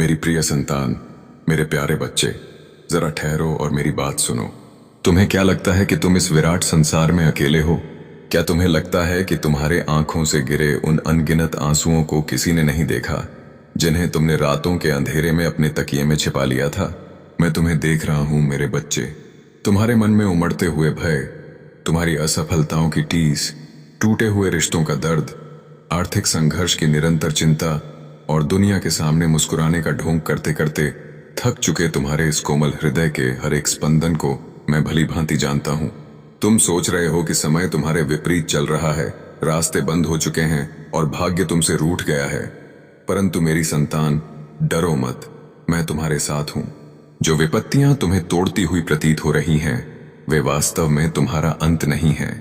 मेरी प्रिय संतान, मेरे प्यारे बच्चे, जरा ठहरो और मेरी बात सुनो। तुम्हें क्या लगता है कि तुम इस विराट संसार में अकेले हो? क्या तुम्हें लगता है कि तुम्हारे आंखों से गिरे उन अनगिनत आंसुओं को किसी ने नहीं देखा, जिन्हें तुमने रातों के अंधेरे में अपने तकिए में छिपा लिया था? मैं तुम्हें देख रहा हूं मेरे बच्चे। तुम्हारे मन में उमड़ते हुए भय, तुम्हारी असफलताओं की टीस, टूटे हुए रिश्तों का दर्द, आर्थिक संघर्ष की निरंतर चिंता और दुनिया के सामने मुस्कुराने का ढोंग करते करते थक चुके तुम्हारे इस कोमल हृदय के हर एक स्पंदन को मैं भली भांति जानता हूं। तुम सोच रहे हो कि समय तुम्हारे विपरीत चल रहा है, रास्ते बंद हो चुके हैं और भाग्य तुमसे रूठ गया है। परंतु मेरी संतान, डरो मत, मैं तुम्हारे साथ हूं। जो विपत्तियां तुम्हें तोड़ती हुई प्रतीत हो रही हैं, वे वास्तव में तुम्हारा अंत नहीं है,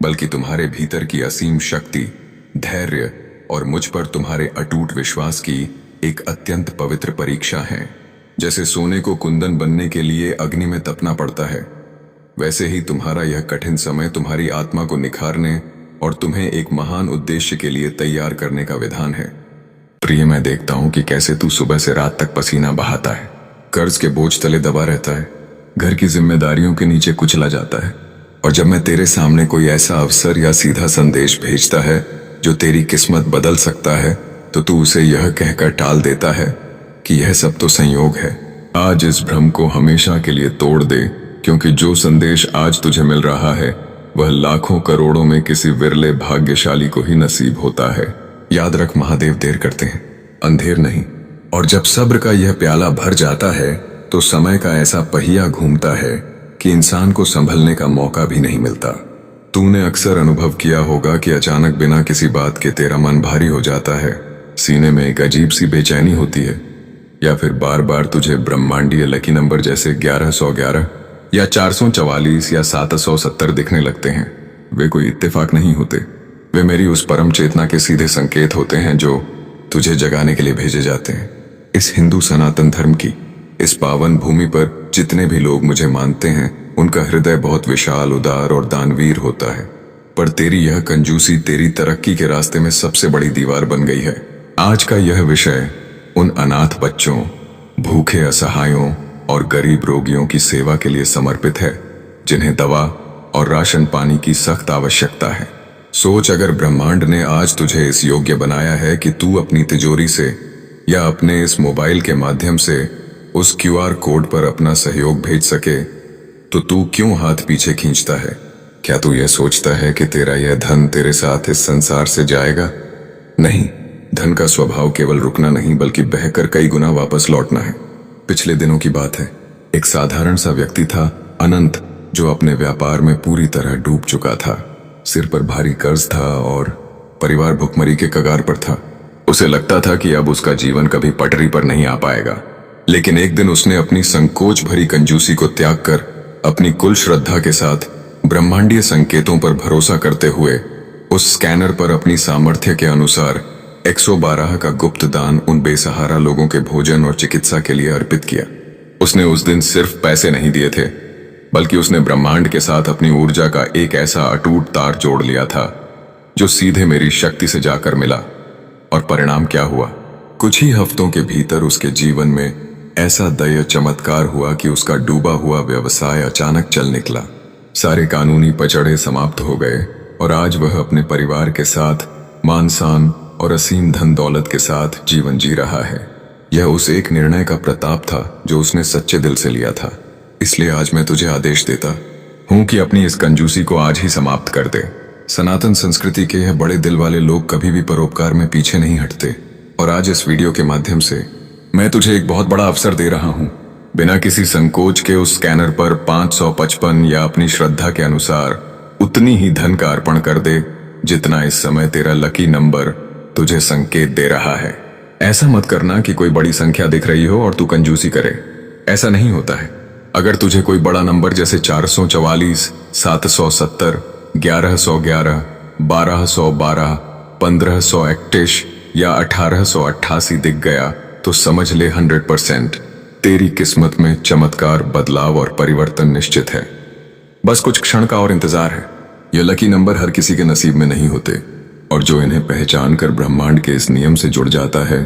बल्कि तुम्हारे भीतर की असीम शक्ति, धैर्य और मुझ पर तुम्हारे अटूट विश्वास की एक अत्यंत पवित्र परीक्षा है। जैसे सोने को कुंदन बनने के लिए अग्नि में तपना पड़ता है, वैसे ही तुम्हारा यह कठिन समय तुम्हारी आत्मा को निखारने और तुम्हें एक महान उद्देश्य के लिए तैयार करने का विधान है। प्रिय, मैं देखता हूं कि कैसे तू सुबह से रात तक पसीना बहाता है, कर्ज के बोझ तले दबा रहता है, घर की जिम्मेदारियों के नीचे कुचला जाता है, और जब मैं तेरे सामने कोई ऐसा अवसर या सीधा संदेश भेजता है जो तेरी किस्मत बदल सकता है, तो तू उसे यह कहकर टाल देता है कि यह सब तो संयोग है। आज इस भ्रम को हमेशा के लिए तोड़ दे, क्योंकि जो संदेश आज तुझे मिल रहा है वह लाखों करोड़ों में किसी विरले भाग्यशाली को ही नसीब होता है। याद रख, महादेव देर करते हैं, अंधेर नहीं। और जब सब्र का यह प्याला भर जाता है तो समय का ऐसा पहिया घूमता है कि इंसान को संभलने का मौका भी नहीं मिलता। तूने अक्सर अनुभव किया होगा कि अचानक बिना किसी बात के तेरा मन भारी हो जाता है, सीने में एक अजीब सी बेचैनी होती है, या फिर बार बार तुझे ब्रह्मांडीय लकी नंबर जैसे 1111 या 444 या 770 दिखने लगते हैं। वे कोई इत्तेफाक नहीं होते, वे मेरी उस परम चेतना के सीधे संकेत होते हैं जो तुझे जगाने के लिए भेजे जाते हैं। इस हिंदू सनातन धर्म की इस पावन भूमि पर जितने भी लोग मुझे मानते हैं, उनका हृदय बहुत विशाल, उदार और दानवीर होता है, पर तेरी यह कंजूसी तेरी तरक्की के रास्ते में सबसे बड़ी दीवार बन गई है। आज का यह विषय उन अनाथ बच्चों, भूखे असहायों और गरीब रोगियों की सेवा के लिए समर्पित है, जिन्हें दवा और राशन पानी की सख्त आवश्यकता है। सोच, अगर ब्रह्मांड ने आज तुझे इस योग्य बनाया है कि तू अपनी तिजोरी से या अपने इस मोबाइल के माध्यम से उस क्यूआर कोड पर अपना सहयोग भेज सके, तो तू क्यों हाथ पीछे खींचता है? क्या तू यह सोचता है कि तेरा यह धन तेरे साथ इस संसार से जाएगा? नहीं, धन का स्वभाव केवल रुकना नहीं बल्कि बहकर कई गुना वापस लौटना है। पिछले दिनों की बात है, एक साधारण सा व्यक्ति था, अनंत, जो अपने व्यापार में पूरी तरह डूब चुका था। सिर पर भारी कर्ज था और परिवार भुखमरी के कगार पर था। उसे लगता था कि अब उसका जीवन कभी पटरी पर नहीं आ पाएगा। लेकिन एक दिन उसने अपनी संकोच भरी कंजूसी को त्याग कर अपनी कुल श्रद्धा के साथ ब्रह्मांडीय संकेतों पर भरोसा करते हुए उस स्कैनर पर अपनी सामर्थ्य के अनुसार 112 का गुप्त दान उन बेसहारा लोगों के भोजन और चिकित्सा के लिए अर्पित किया। उसने उस दिन सिर्फ पैसे नहीं दिए थे, बल्कि उसने ब्रह्मांड के साथ अपनी ऊर्जा का एक ऐसा अटूट तार जोड़ लिया था जो सीधे मेरी शक्ति से जाकर मिला। और परिणाम क्या हुआ? कुछ ही हफ्तों के भीतर उसके जीवन में ऐसा दया चमत्कार हुआ कि उसका डूबा हुआ व्यवसाय अचानक चल निकला। सारे कानूनी पचड़े समाप्त हो गए और आज वह अपने परिवार के साथ मान शान और असीम धन दौलत के साथ जीवन जी रहा है। यह उस एक निर्णय का प्रताप था जो उसने सच्चे दिल से लिया था। इसलिए आज मैं तुझे आदेश देता हूं कि अपनी इस कंजूसी को आज ही समाप्त कर दे। सनातन संस्कृति के यह बड़े दिल वाले लोग कभी भी परोपकार में पीछे नहीं हटते, और आज इस वीडियो के माध्यम से मैं तुझे एक बहुत बड़ा अवसर दे रहा हूं। बिना किसी संकोच के उस स्कैनर पर 555 या अपनी श्रद्धा के अनुसार उतनी ही धन का अर्पण कर दे जितना इस समय तेरा लकी नंबर तुझे संकेत दे रहा है। ऐसा मत करना कि कोई बड़ी संख्या दिख रही हो और तू कंजूसी करे। ऐसा नहीं होता है। अगर तुझे कोई बड़ा नंबर जैसे 444, 770, 1111, 1212, 1531 या 1888 दिख गया तो समझ ले 100% तेरी किस्मत में चमत्कार, बदलाव और परिवर्तन निश्चित है। बस कुछ क्षण का और इंतजार है। ये लकी नंबर हर किसी के नसीब में नहीं होते, और जो इन्हें पहचान कर ब्रह्मांड के इस नियम से जुड़ जाता है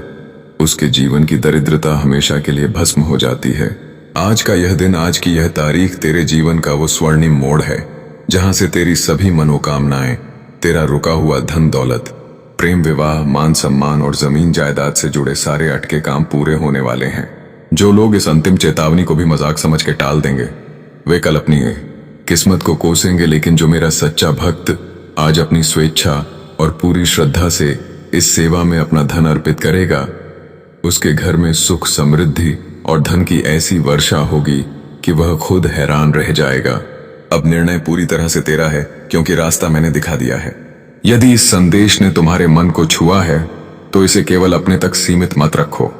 उसके जीवन की दरिद्रता हमेशा के लिए भस्म हो जाती है। आज का यह दिन, आज की यह तारीख तेरे जीवन का वो स्वर्णिम मोड़ है जहां से तेरी सभी मनोकामनाएं, तेरा रुका हुआ धन दौलत, प्रेम विवाह, मान सम्मान और जमीन जायदाद से जुड़े सारे अटके काम पूरे होने वाले हैं। जो लोग इस अंतिम चेतावनी को भी मजाक समझ के टाल देंगे वे कल अपनी किस्मत को कोसेंगे, लेकिन जो मेरा सच्चा भक्त आज अपनी स्वेच्छा और पूरी श्रद्धा से इस सेवा में अपना धन अर्पित करेगा, उसके घर में सुख, समृद्धि और धन की ऐसी वर्षा होगी कि वह खुद हैरान रह जाएगा। अब निर्णय पूरी तरह से तेरा है, क्योंकि रास्ता मैंने दिखा दिया है। यदि इस संदेश ने तुम्हारे मन को छुआ है तो इसे केवल अपने तक सीमित मत रखो,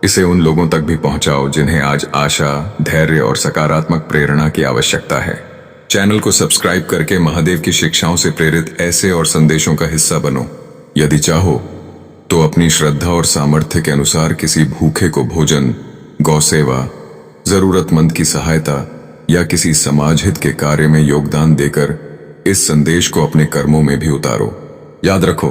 इसे उन लोगों तक भी पहुंचाओ जिन्हें आज आशा, धैर्य और सकारात्मक प्रेरणा की आवश्यकता है। चैनल को सब्सक्राइब करके महादेव की शिक्षाओं से प्रेरित ऐसे और संदेशों का हिस्सा बनो। यदि चाहो तो अपनी श्रद्धा और सामर्थ्य के अनुसार किसी भूखे को भोजन, गौ सेवा, जरूरतमंद की सहायता या किसी समाज हित के कार्य में योगदान देकर इस संदेश को अपने कर्मों में भी उतारो। याद रखो,